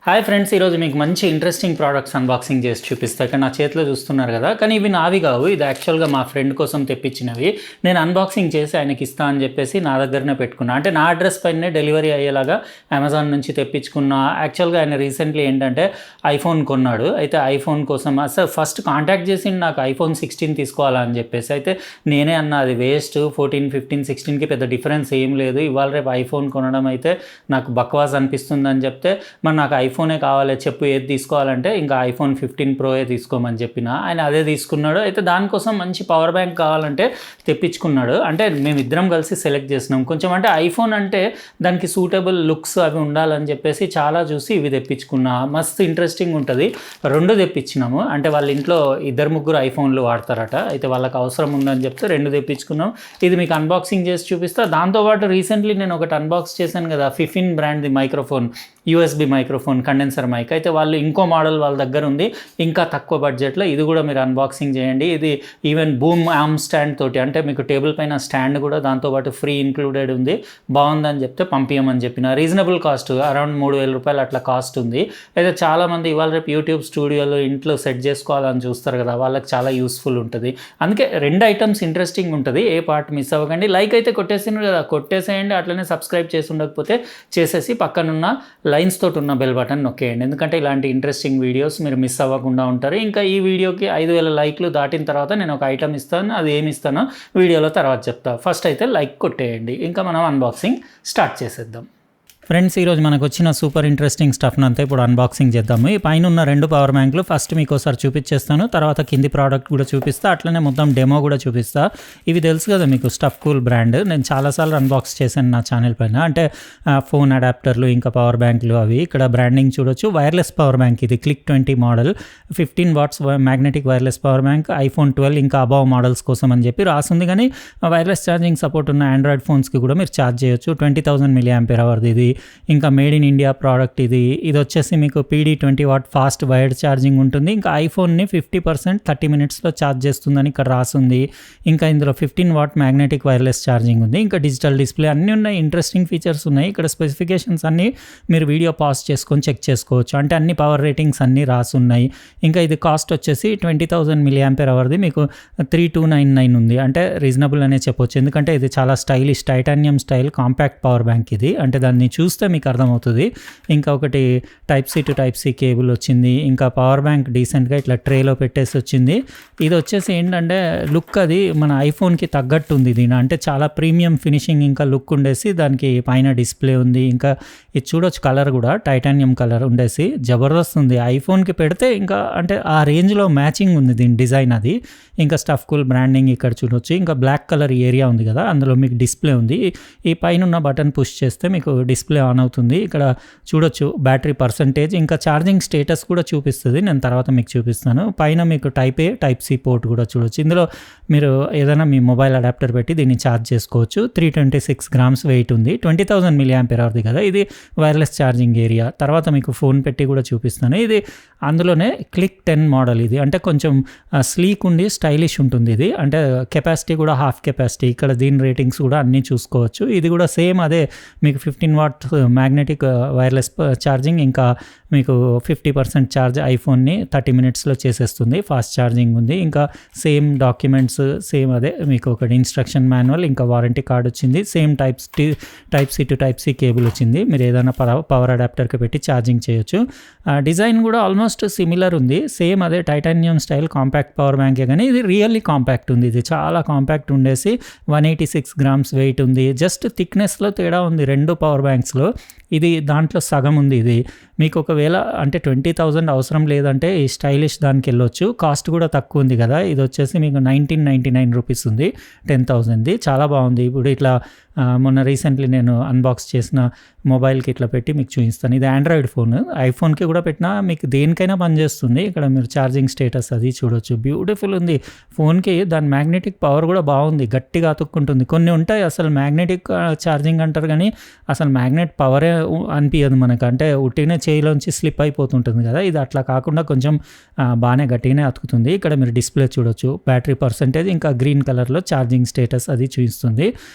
Hi friends, ఈరోజు మీకు మంచి ఇంట్రెస్టింగ్ ప్రోడక్ట్స్ అన్బాక్సింగ్ చేసి చూపిస్తాను. ఇక్కడ నా చేతిలో చూస్తున్నారు కదా, కానీ ఇవి నావి కావు. ఇది యాక్చువల్గా మా ఫ్రెండ్ కోసం తెప్పించినవి. నేను అన్బాక్సింగ్ చేసి ఆయనకి ఇస్తా అని చెప్పేసి నా దగ్గరనే పెట్టుకున్నా. అంటే నా అడ్రస్ పైనే డెలివరీ అయ్యేలాగా అమెజాన్ నుంచి తెప్పించుకున్నా. యాక్చువల్గా ఆయన రీసెంట్లీ ఏంటంటే ఐఫోన్ కొన్నాడు. అయితే ఐఫోన్ కోసం అసలు ఫస్ట్ కాంటాక్ట్ చేసి నాకు ఐఫోన్ 16 తీసుకోవాలని చెప్పేసి. అయితే నేనే అన్నా అది వేస్ట్, 14, 15, 16కి పెద్ద డిఫరెన్స్ ఏం లేదు, ఇవాళ రేపు ఐఫోన్ కొనడం అయితే నాకు బక్వాస్ అనిపిస్తుంది అని చెప్తే, మరి నాకు ఐఫోనే కావాలి, చెప్పు ఏది తీసుకోవాలంటే ఇంకా ఐఫోన్ 15 ప్రోయే తీసుకోమని చెప్పిన. ఆయన అదే తీసుకున్నాడు. అయితే దానికోసం మంచి పవర్ బ్యాంక్ కావాలంటే తెప్పించుకున్నాడు. అంటే మేమిద్దరం కలిసి సెలెక్ట్ చేసినాం. కొంచెం అంటే ఐఫోన్ అంటే దానికి సూటబుల్ లుక్స్ అవి ఉండాలని చెప్పేసి చాలా చూసి ఇవి తెప్పించుకున్నా. మస్తు ఇంట్రెస్టింగ్ ఉంటుంది. 2 తెప్పించినాము. అంటే వాళ్ళ ఇంట్లో 2-3 ఐఫోన్లు వాడతారట. అయితే వాళ్ళకి అవసరం ఉందని చెప్తే 2 తెప్పించుకున్నాం. ఇది మీకు అన్బాక్సింగ్ చేసి చూపిస్తా. దాంతోపాటు రీసెంట్లీ నేను ఒకటి అన్బాక్స్ చేశాను కదా, ఫిఫిన్ బ్రాండ్ది microphone, USB microphone, condenser mic. అయితే వాళ్ళు ఇంకో మోడల్ వాళ్ళ దగ్గర ఉంది ఇంకా తక్కువ బడ్జెట్లో. ఇది కూడా మీరు అన్బాక్సింగ్ చేయండి. ఇది ఈవెన్ బూమ్ ఆర్మ్ స్టాండ్ తోటి, అంటే మీకు టేబుల్ పైన స్టాండ్ కూడా దాంతోపాటు ఫ్రీ ఇంక్లూడెడ్ ఉంది. బాగుందని చెప్తే పంపించమని చెప్పిన. రీజనబుల్ కాస్ట్, అరౌండ్ 3,000 రూపాయలు అట్లా కాస్ట్ ఉంది. అయితే చాలామంది ఇవాళ రేపు యూట్యూబ్ స్టూడియోలో ఇంట్లో సెట్ చేసుకోవాలని చూస్తారు కదా, వాళ్ళకి చాలా యూస్ఫుల్ ఉంటుంది. అందుకే 2 ఐటమ్స్ ఇంట్రెస్టింగ్ ఉంటుంది. ఏ పార్ట్ మిస్ అవ్వకండి. లైక్ అయితే కొట్టేసినారు కదా, కొట్టేసేయండి. అట్లనే సబ్స్క్రైబ్ చేసి ఉండకపోతే చేసేసి పక్కనున్న లైన్స్ తోటి ఉన్న బెల్ బటన్ నొక్కేయండి. ఎందుకంటే ఇలాంటి ఇంట్రెస్టింగ్ వీడియోస్ మీరు మిస్ అవ్వకుండా ఉంటారు. ఇంకా ఈ వీడియోకి 5,000 లైక్లు దాటిన తర్వాత నేను ఒక ఐటమ్ ఇస్తాను. అది ఏమి ఇస్తానో వీడియోలో తర్వాత చెప్తా. ఫస్ట్ అయితే లైక్ కొట్టేయండి. ఇంకా మనం అన్బాక్సింగ్ స్టార్ట్ చేసేద్దాం. ఫ్రెండ్స్, ఈరోజు మనకు వచ్చిన సూపర్ ఇంట్రెస్టింగ్ స్టఫ్ని అంతా ఇప్పుడు అన్బాక్సింగ్ చేద్దాము. ఈ పైన ఉన్న 2 పవర్ బ్యాంకులు ఫస్ట్ మీకు ఒకసారి చూపించేస్తాను, తర్వాత కింది ప్రోడక్ట్ కూడా చూపిస్తా, అట్లనే మొత్తం డెమో కూడా చూపిస్తా. ఇవి తెలుసు కదా మీకు, స్టఫ్ కూల్ బ్రాండ్. నేను చాలాసార్లు అన్బాక్స్ చేశాను నా ఛానల్ పైన. అంటే ఫోన్ అడాప్టర్లు ఇంకా పవర్ బ్యాంకులు అవి. ఇక్కడ బ్రాండింగ్ చూడొచ్చు. వైర్లెస్ పవర్ బ్యాంక్ ఇది, click 20 model, 15 watts magnetic wireless power bank, iPhone 12 ఇంకా అబవ్ మోడల్స్ కోసం అని చెప్పి రాసింది. కానీ వైర్లెస్ ఛార్జింగ్ సపోర్ట్ ఉన్న ఆండ్రాయిడ్ ఫోన్స్కి కూడా మీరు ఛార్జ్ చేయొచ్చు. 20,000 mAh ఇది. ఇంకా మేడ్ ఇన్ ఇండియా ప్రోడక్ట్ ఇది. ఇది వచ్చేసి మీకు PD 20 watt fast wired charging ఉంటుంది. ఇంకా ఐఫోన్ని 50% 30 మినిట్స్లో ఛార్జ్ చేస్తుందని ఇక్కడ రాసింది. ఇంకా ఇందులో 15 వాట్ మ్యాగ్నెటిక్ వైర్లెస్ ఛార్జింగ్ ఉంది. ఇంకా డిజిటల్ డిస్ప్లే అన్నీ ఉన్నాయి. ఇంట్రెస్టింగ్ ఫీచర్స్ ఉన్నాయి. ఇక్కడ స్పెసిఫికేషన్స్ అన్నీ మీరు వీడియో పాజ్ చేసుకొని చెక్ చేసుకోవచ్చు. అంటే అన్ని పవర్ రేటింగ్స్ అన్నీ రాసి ఉన్నాయి. ఇంకా ఇది కాస్ట్ వచ్చేసి 20,000 mAhది మీకు 3,299 ఉంది. అంటే రీజనబుల్ అనే చెప్పొచ్చు. ఎందుకంటే ఇది చాలా stylish titanium style compact power bank ఇది. అంటే దాన్ని చూస్తే మీకు అర్థమవుతుంది. ఇంకా ఒకటి Type-C to Type-C కేబుల్ వచ్చింది. ఇంకా పవర్ బ్యాంక్ డీసెంట్గా ఇట్లా ట్రేలో పెట్టేసి వచ్చింది. ఇది వచ్చేసి ఏంటంటే లుక్ అది మన ఐఫోన్కి తగ్గట్టు ఉంది. దీని అంటే చాలా ప్రీమియం ఫినిషింగ్ ఇంకా లుక్ ఉండేసి దానికి పైన డిస్ప్లే ఉంది. ఇంకా ఇది చూడొచ్చు, కలర్ కూడా టైటానియం కలర్ ఉండేసి జబర్దస్త్ ఉంది. ఐఫోన్కి పెడితే ఇంకా అంటే ఆ రేంజ్లో మ్యాచింగ్ ఉంది దీని డిజైన్ అది. ఇంకా స్టఫ్ కూల్ బ్రాండింగ్ ఇక్కడ చూడొచ్చు. ఇంకా బ్లాక్ కలర్ ఏరియా ఉంది కదా, అందులో మీకు డిస్ప్లే ఉంది. ఈ పైన ఉన్న బటన్ పుష్ చేస్తే మీకు డిస్ప్లే ఆన్ అవుతుంది. ఇక్కడ చూడొచ్చు బ్యాటరీ పర్సంటేజ్, ఇంకా ఛార్జింగ్ స్టేటస్ కూడా చూపిస్తుంది. నేను తర్వాత మీకు చూపిస్తాను. పైన మీకు Type-A Type-C పోర్ట్ కూడా చూడొచ్చు. ఇందులో మీరు ఏదైనా మీ మొబైల్ అడాప్టర్ పెట్టి దీన్ని ఛార్జ్ చేసుకోవచ్చు. 326 grams వెయిట్ ఉంది. 20,000 mAhది కదా ఇది వైర్లెస్ ఛార్జింగ్ ఏరియా. తర్వాత మీకు ఫోన్ పెట్టి కూడా చూపిస్తాను. ఇది అందులోనే క్లిక్ 10 మోడల్. ఇది అంటే కొంచెం స్లీక్ ఉండి స్టైలిష్ ఉంటుంది. ఇది అంటే కెపాసిటీ కూడా హాఫ్ కెపాసిటీ. ఇక్కడ దీని రేటింగ్స్ కూడా అన్నీ చూసుకోవచ్చు. ఇది కూడా సేమ్ అదే మీకు 15 వాట్ మ్యాగ్నెటిక్ వైర్లెస్ ఛార్జింగ్, ఇంకా మీకు 50% ఛార్జ్ ఐఫోన్ని 30 మినిట్స్లో చేసేస్తుంది. ఫాస్ట్ ఛార్జింగ్ ఉంది. ఇంకా సేమ్ డాక్యుమెంట్స్ సేమ్ అదే మీకు ఒకటి ఇన్స్ట్రక్షన్ మాన్యువల్, ఇంకా వారంటీ కార్డ్ వచ్చింది. Same Type-C to Type-C cable వచ్చింది. మీరు ఏదైనా పవర్ అడాప్టర్కి పెట్టి ఛార్జింగ్ చేయొచ్చు. డిజైన్ కూడా ఆల్మోస్ట్ సిమిలర్ ఉంది. సేమ్ అదే టైటానియం స్టైల్ కాంపాక్ట్ పవర్ బ్యాంకే, కానీ ఇది రియల్లీ కాంపాక్ట్ ఉంది. ఇది చాలా కాంపాక్ట్ ఉండేసి 186 grams వెయిట్ ఉంది. జస్ట్ థిక్నెస్లో తేడా ఉంది 2 పవర్ బ్యాంక్స్లో. ఇది దాంట్లో సగం ఉంది. ఇది మీకు ఒకవేళ అంటే 20,000 అవసరం లేదంటే ఈ స్టైలిష్ దానికి వెళ్ళొచ్చు. కాస్ట్ కూడా తక్కువ ఉంది కదా. ఇది వచ్చేసి మీకు 1999 రూపీస్ ఉంది 10,000ది. చాలా బాగుంది. ఇప్పుడు ఇట్లా మొన్న రీసెంట్లీ నేను అన్బాక్స్ చేసిన మొబైల్కి ఇట్లా పెట్టి మీకు చూపిస్తాను. ఇది ఆండ్రాయిడ్ ఫోన్, ఐఫోన్కి కూడా పెట్టినా మీకు దేనికైనా పనిచేస్తుంది. ఇక్కడ మీరు ఛార్జింగ్ స్టేటస్ అది చూడొచ్చు. బ్యూటిఫుల్ ఉంది. ఫోన్కి దాని మ్యాగ్నెటిక్ పవర్ కూడా బాగుంది, గట్టిగా అతుక్కుంటుంది. కొన్ని ఉంటాయి అసలు మ్యాగ్నెటిక్ ఛార్జింగ్ అంటారు కానీ అసలు మ్యాగ్నెట్ పవరే అనిపించదు మనకు. అంటే ఉట్టినే చేయిలోంచి స్లిప్ అయిపోతుంటుంది కదా. ఇది అట్లా కాకుండా కొంచెం బాగానే గట్టిగానే అతుకుతుంది. ఇక్కడ మీరు డిస్ప్లే చూడొచ్చు, బ్యాటరీ పర్సంటేజ్, ఇంకా గ్రీన్ కలర్లో ఛార్జింగ్ స్టేటస్ అది చూపిస్తుంది.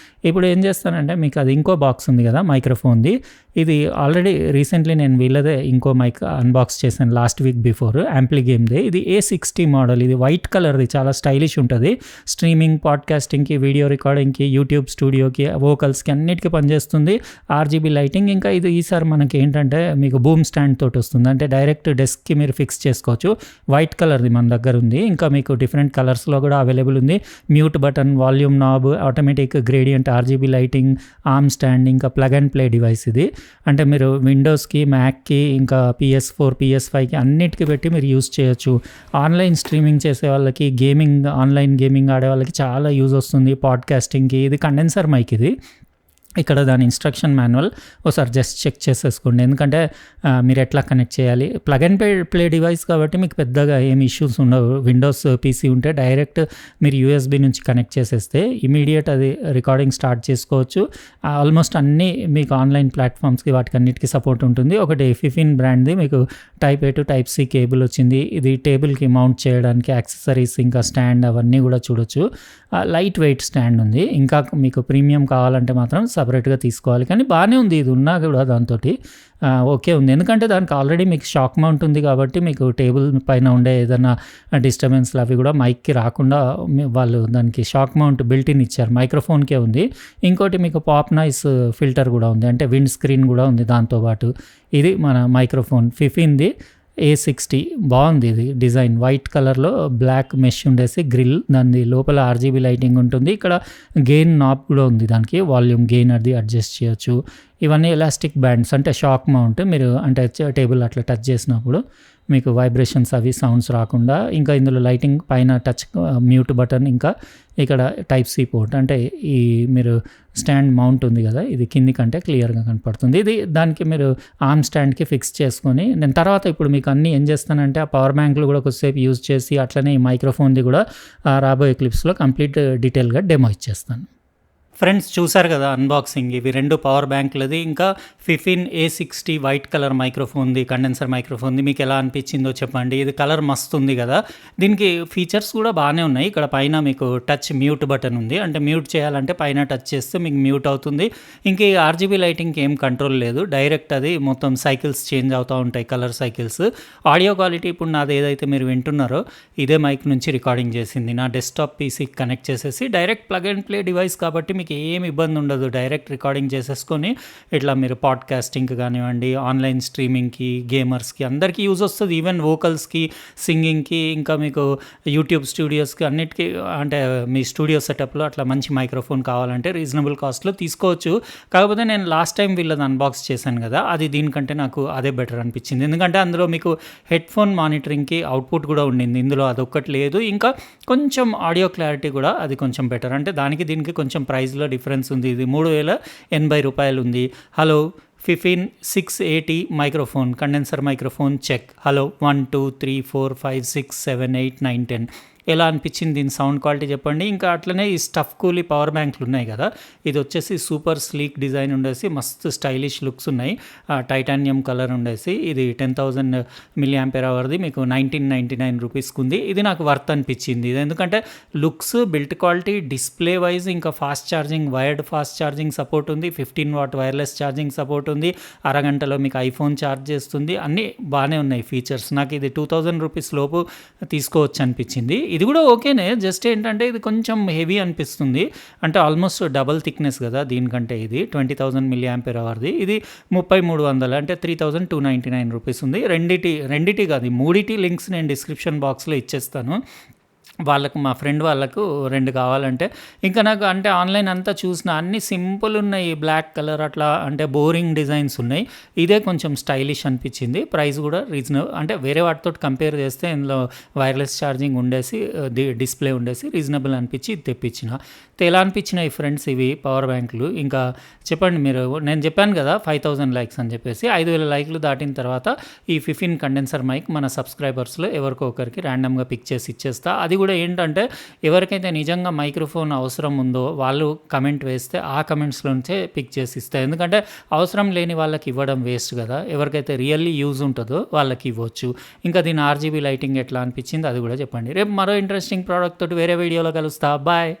ఇప్పుడు ఏం చేస్తానంటే మీకు అది ఇంకో బాక్స్ ఉంది కదా మైక్రోఫోన్ది, ఇది ఆల్రెడీ రీసెంట్లీ నేను వీళ్ళదే ఇంకో మైక్ అన్బాక్స్ చేశాను లాస్ట్ వీక్ బిఫోర్ యాంప్లీ గేమ్దే. ఇది A60 మోడల్, ఇది వైట్ కలర్ది, చాలా స్టైలిష్ ఉంటుంది. స్ట్రీమింగ్, పాడ్కాస్టింగ్కి, వీడియో రికార్డింగ్కి, యూట్యూబ్ స్టూడియోకి, వోకల్స్కి అన్నిటికీ పనిచేస్తుంది. RGB lighting. ఇంకా ఇది ఈసారి మనకి ఏంటంటే మీకు బూమ్ స్టాండ్ తోటి వస్తుంది, అంటే డైరెక్ట్ డెస్క్కి మీరు ఫిక్స్ చేసుకోవచ్చు. వైట్ కలర్ది మన దగ్గర ఉంది. ఇంకా మీకు డిఫరెంట్ కలర్స్లో కూడా అవైలబుల్ ఉంది. Mute button, volume knob, automatic gradient, RGB lighting, arm stand, ఇంకా ప్లగ్ అండ్ ప్లే డివైస్ ఇది. అంటే మీరు విండోస్కి, మ్యాక్కి, ఇంకా PS4, PS5కి అన్నిటికీ పెట్టి మీరు యూస్ చేయొచ్చు. ఆన్లైన్ స్ట్రీమింగ్ చేసే వాళ్ళకి, గేమింగ్, ఆన్లైన్ గేమింగ్ ఆడే వాళ్ళకి చాలా యూజ్ వస్తుంది. పాడ్కాస్టింగ్కి. ఇది కండెన్సర్ మైక్. ఇది ఇక్కడ దాని ఇన్స్ట్రక్షన్ మాన్యువల్ ఒకసారి జస్ట్ చెక్ చేసేసుకోండి, ఎందుకంటే మీరు ఎట్లా కనెక్ట్ చేయాలి. ప్లగ్ అండ్ ప్లే డివైస్ కాబట్టి మీకు పెద్దగా ఏమి ఇష్యూస్ ఉండవు. విండోస్ PC ఉంటే డైరెక్ట్ మీరు USB నుంచి కనెక్ట్ చేసేస్తే ఇమీడియట్ అది రికార్డింగ్ స్టార్ట్ చేసుకోవచ్చు. ఆల్మోస్ట్ అన్నీ మీకు ఆన్లైన్ ప్లాట్ఫామ్స్కి వాటికి అన్నిటికీ సపోర్ట్ ఉంటుంది. ఒకటి ఫిఫిన్ బ్రాండ్ది మీకు Type A to Type C cable వచ్చింది. ఇది టేబుల్కి మౌంట్ చేయడానికి యాక్సెసరీస్, ఇంకా స్టాండ్ అవన్నీ కూడా చూడొచ్చు. లైట్ వెయిట్ స్టాండ్ ఉంది. ఇంకా మీకు ప్రీమియం కావాలంటే మాత్రం సపరేట్గా తీసుకోవాలి, కానీ బాగానే ఉంది. ఇది ఉన్నా కూడా దాంతో ఓకే ఉంది, ఎందుకంటే దానికి ఆల్రెడీ మీకు షాక్ మౌంట్ ఉంది కాబట్టి మీకు టేబుల్ పైన ఉండే ఏదైనా డిస్టర్బెన్స్లు అవి కూడా మైక్కి రాకుండా వాళ్ళు దానికి షాక్ మౌంట్ బిల్ట్-ఇన్ ఇచ్చారు. మైక్రోఫోన్కే ఉంది. ఇంకోటి మీకు పాప్ నాయిస్ ఫిల్టర్ కూడా ఉంది, అంటే విండ్ స్క్రీన్ కూడా ఉంది దాంతోపాటు. ఇది మన మైక్రోఫోన్ ఫిఫిన్ది A60 బాగుంది. ఇది డిజైన్ వైట్ కలర్లో బ్లాక్ మెష్ ఉండేసి గ్రిల్, దాని లోపల RGB లైటింగ్ ఉంటుంది. ఇక్కడ గెయిన్ నాబ్ కూడా ఉంది, దానికి వాల్యూమ్ గెయిన్ అది అడ్జస్ట్ చేయొచ్చు. ఇవన్నీ ఎలాస్టిక్ బ్యాండ్స్, అంటే షాక్ మౌంట్. మీరు అంటే టేబుల్ అట్లా టచ్ చేసినప్పుడు మీకు వైబ్రేషన్స్ అవి సౌండ్స్ రాకుండా. ఇంకా ఇందులో లైటింగ్ పైన టచ్ మ్యూట్ బటన్, ఇంకా ఇక్కడ Type C పోర్ట్, అంటే ఈ మీరు స్టాండ్ మౌంట్ ఉంది కదా, ఇది కింది కంటే క్లియర్గా కనపడుతుంది. ఇది దానికి మీరు ఆర్మ్ స్టాండ్కి ఫిక్స్ చేసుకొని, నేను తర్వాత ఇప్పుడు మీకు అన్నీ ఏం చేస్తానంటే ఆ పవర్ బ్యాంకులు కూడా కొద్దిసేపు యూజ్ చేసి, అట్లనే ఈ మైక్రోఫోన్ది కూడా రాబోయే క్లిప్స్లో కంప్లీట్ డీటెయిల్గా డెమో ఇచ్చేస్తాను. ఫ్రెండ్స్ చూసారు కదా అన్బాక్సింగ్. ఇవి 2 పవర్ బ్యాంకులది, ఇంకా ఫిఫిన్ A60 వైట్ కలర్ మైక్రోఫోన్ది, కండెన్సర్ మైక్రోఫోన్ది. మీకు ఎలా అనిపించిందో చెప్పండి. ఇది కలర్ మస్తు ఉంది కదా. దీనికి ఫీచర్స్ కూడా బాగానే ఉన్నాయి. ఇక్కడ పైన మీకు టచ్ మ్యూట్ బటన్ ఉంది, అంటే మ్యూట్ చేయాలంటే పైన టచ్ చేస్తే మీకు మ్యూట్ అవుతుంది. ఇంక ఈ RGB లైటింగ్కి ఏం కంట్రోల్ లేదు, డైరెక్ట్ అది మొత్తం సైకిల్స్ చేంజ్ అవుతూ ఉంటాయి, కలర్ సైకిల్స్. ఆడియో క్వాలిటీ ఇప్పుడు నాది ఏదైతే మీరు వింటున్నారో ఇదే మైక్ నుంచి రికార్డింగ్ చేసింది. నా డెస్క్టాప్ PCకి కనెక్ట్ చేసేసి direct plug and play device కాబట్టి మీకు ఏం ఇబ్బంది ఉండదు. డైరెక్ట్ రికార్డింగ్ చేసేసుకొని ఇట్లా మీరు పాడ్కాస్టింగ్కి కానివ్వండి, ఆన్లైన్ స్ట్రీమింగ్కి, గేమర్స్కి అందరికీ యూజ్ వస్తుంది. ఈవెన్ వోకల్స్కి, సింగింగ్కి, ఇంకా మీకు యూట్యూబ్ స్టూడియోస్కి అన్నిటికీ, అంటే మీ స్టూడియో సెటప్లో అట్లా మంచి మైక్రోఫోన్ కావాలంటే రీజనబుల్ కాస్ట్లో తీసుకోవచ్చు. కాకపోతే నేను లాస్ట్ టైం వీళ్ళది అన్బాక్స్ చేశాను కదా, అది దీనికంటే నాకు అదే బెటర్ అనిపించింది. ఎందుకంటే అందులో మీకు హెడ్ఫోన్ మానిటరింగ్కి అవుట్పుట్ కూడా ఉండింది, ఇందులో అదొక్కటి లేదు. ఇంకా కొంచెం ఆడియో క్లారిటీ కూడా అది కొంచెం బెటర్, అంటే దానికి దీనికి కొంచెం ప్రైస్లో డిఫరెన్స్ ఉంది. ఇది 3080 రూపాయలు ఉంది. Hello Fifine 680 microphone, condenser microphone check. Hello 1 2 3 4 5 6 7 8 9 10. ఎలా అనిపించింది దీని సౌండ్ క్వాలిటీ చెప్పండి. ఇంకా అట్లనే ఈ స్టఫ్ కూలీ పవర్ బ్యాంకులు ఉన్నాయి కదా, ఇది వచ్చేసి సూపర్ స్లీక్ డిజైన్ ఉండేసి మస్తు స్టైలిష్ లుక్స్ ఉన్నాయి. టైటానియం కలర్ ఉండేసి ఇది 10,000 mAhది మీకు 1999 రూపీస్కి ఉంది. ఇది నాకు వర్త్ అనిపించింది. ఇది ఎందుకంటే looks, build quality, display wise, ఇంకా fast charging, wired fast charging support ఉంది, 15 వాట్ వైర్లెస్ ఛార్జింగ్ సపోర్ట్ ఉంది, అరగంటలో మీకు ఐఫోన్ ఛార్జ్ చేస్తుంది. అన్నీ బాగానే ఉన్నాయి ఫీచర్స్. నాకు ఇది 2000 రూపీస్ లోపు తీసుకోవచ్చు అనిపించింది. ఇది కూడా ఓకేనే, జస్ట్ ఏంటంటే ఇది కొంచెం హెవీ అనిపిస్తుంది, అంటే ఆల్మోస్ట్ డబల్ థిక్నెస్ కదా దీనికంటే. ఇది 20,000 mAhది, ఇది 3300, అంటే 3,299 రూపీస్ ఉంది. రెండిటి కాదు, మూడిటి లింక్స్ నేను డిస్క్రిప్షన్ బాక్స్లో ఇచ్చేస్తాను. వాళ్ళకు, మా ఫ్రెండ్ వాళ్ళకు 2 కావాలంటే. ఇంకా నాకు అంటే ఆన్లైన్ అంతా చూసిన అన్ని సింపుల్ ఉన్నాయి, బ్లాక్ కలర్ అట్లా, అంటే బోరింగ్ డిజైన్స్ ఉన్నాయి. ఇదే కొంచెం స్టైలిష్ అనిపించింది. ప్రైస్ కూడా రీజనబుల్, అంటే వేరే వాటితో కంపేర్ చేస్తే ఇందులో వైర్లెస్ ఛార్జింగ్ ఉండేసి, డిస్ప్లే ఉండేసి రీజనబుల్ అనిపించి ఇది తెప్పించిన. ఎలా అనిపించినాయి ఫ్రెండ్స్ ఇవి పవర్ బ్యాంకులు? ఇంకా చెప్పండి మీరు. నేను చెప్పాను కదా 5,000 లైక్స్ అని చెప్పేసి, 5,000 లైక్లు దాటిన తర్వాత ఈ ఫిఫిన్ కండెన్సర్ మైక్ మన సబ్స్క్రైబర్స్లో ఎవరికో ఒకరికి ర్యాండమ్గా పిక్ చేసి ఇచ్చేస్తా. అది కూడా ఏంటంటే ఎవరికైతే నిజంగా మైక్రోఫోన్ అవసరం ఉందో వాళ్ళు కమెంట్ వేస్తే ఆ కమెంట్స్లోంచే పిక్ చేసి ఇస్తాయి. ఎందుకంటే అవసరం లేని వాళ్ళకి ఇవ్వడం వేస్ట్ కదా, ఎవరికైతే రియల్లీ యూజ్ ఉంటుందో వాళ్ళకి ఇవ్వచ్చు. ఇంకా దీని RGB లైటింగ్ ఎట్లా అనిపించింది అది కూడా చెప్పండి. రేపు మరో ఇంట్రెస్టింగ్ ప్రోడక్ట్ తోటి వేరే వీడియోలో కలుస్తా. బాయ్.